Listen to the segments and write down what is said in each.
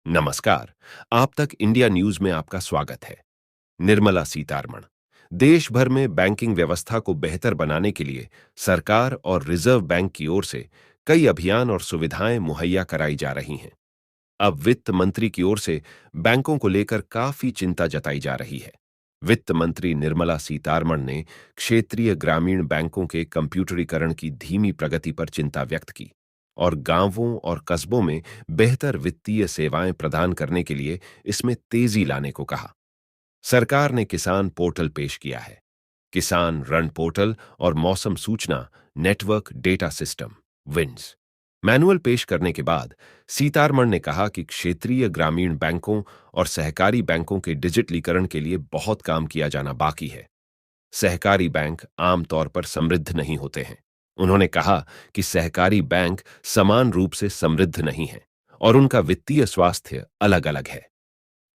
नमस्कार। आप तक इंडिया न्यूज में आपका स्वागत है। निर्मला सीतारमण। देश भर में बैंकिंग व्यवस्था को बेहतर बनाने के लिए सरकार और रिजर्व बैंक की ओर से कई अभियान और सुविधाएं मुहैया कराई जा रही हैं। अब वित्त मंत्री की ओर से बैंकों को लेकर काफी चिंता जताई जा रही है। वित्त मंत्री निर्मला सीतारमण ने क्षेत्रीय ग्रामीण बैंकों के कंप्यूटरीकरण की धीमी प्रगति पर चिंता व्यक्त की और गांवों और कस्बों में बेहतर वित्तीय सेवाएं प्रदान करने के लिए इसमें तेजी लाने को कहा। सरकार ने किसान पोर्टल पेश किया है। किसान रण पोर्टल और मौसम सूचना network data system winds manual पेश करने के बाद सीतारमण ने कहा कि क्षेत्रीय ग्रामीण बैंकों और सहकारी बैंकों के डिजिटलीकरण के लिए बहुत काम किया जाना बाकी है। सहकारी बैंक आमतौर पर समृद्ध नहीं होते हैं। उन्होंने कहा कि सहकारी बैंक समान रूप से समृद्ध नहीं हैं और उनका वित्तीय स्वास्थ्य अलग अलग है।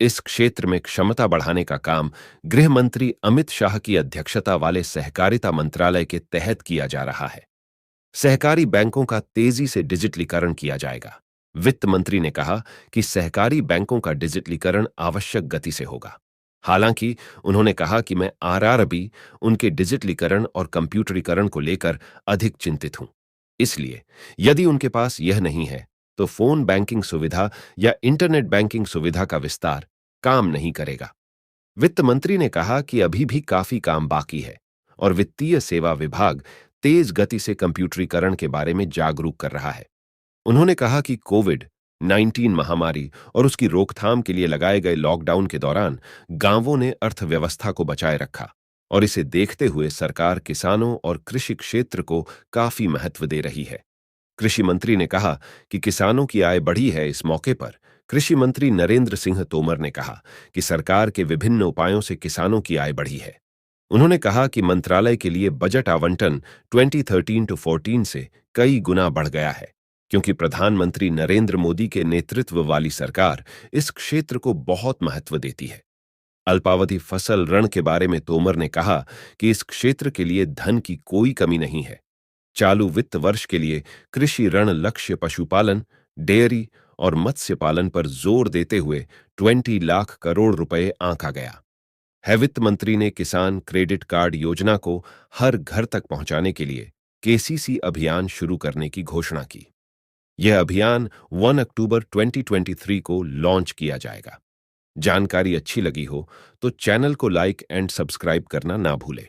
इस क्षेत्र में क्षमता बढ़ाने का काम गृह मंत्री अमित शाह की अध्यक्षता वाले सहकारिता मंत्रालय के तहत किया जा रहा है। सहकारी बैंकों का तेजी से डिजिटलीकरण किया जाएगा। वित्त मंत्री ने कहा कि सहकारी बैंकों का डिजिटलीकरण आवश्यक गति से होगा। हालांकि उन्होंने कहा कि मैं आरआरबी उनके डिजिटलीकरण और कंप्यूटरीकरण को लेकर अधिक चिंतित हूं। इसलिए यदि उनके पास यह नहीं है तो फोन बैंकिंग सुविधा या इंटरनेट बैंकिंग सुविधा का विस्तार काम नहीं करेगा। वित्त मंत्री ने कहा कि अभी भी काफी काम बाकी है और वित्तीय सेवा विभाग तेज गति से कंप्यूटरीकरण के बारे में जागरूक कर रहा है। उन्होंने कहा कि कोविड-19 महामारी और उसकी रोकथाम के लिए लगाए गए लॉकडाउन के दौरान गांवों ने अर्थव्यवस्था को बचाए रखा और इसे देखते हुए सरकार किसानों और कृषि क्षेत्र को काफी महत्व दे रही है। कृषि मंत्री ने कहा कि किसानों की आय बढ़ी है। इस मौके पर कृषि मंत्री नरेंद्र सिंह तोमर ने कहा कि सरकार के विभिन्न उपायों से किसानों की आय बढ़ी है। उन्होंने कहा कि मंत्रालय के लिए बजट आवंटन 2013-14 से कई गुना बढ़ गया है, क्योंकि प्रधानमंत्री नरेंद्र मोदी के नेतृत्व वाली सरकार इस क्षेत्र को बहुत महत्व देती है। अल्पावधि फसल ऋण के बारे में तोमर ने कहा कि इस क्षेत्र के लिए धन की कोई कमी नहीं है। चालू वित्त वर्ष के लिए कृषि ऋण लक्ष्य पशुपालन, डेयरी और मत्स्य पालन पर जोर देते हुए 20 लाख करोड़ रुपए आंका गया है। वित्त मंत्री ने किसान क्रेडिट कार्ड योजना को हर घर तक पहुंचाने के लिए केसीसी अभियान शुरू करने की घोषणा की। यह अभियान 1 अक्टूबर 2023 को लॉन्च किया जाएगा। जानकारी अच्छी लगी हो तो चैनल को लाइक एंड सब्सक्राइब करना ना भूलें।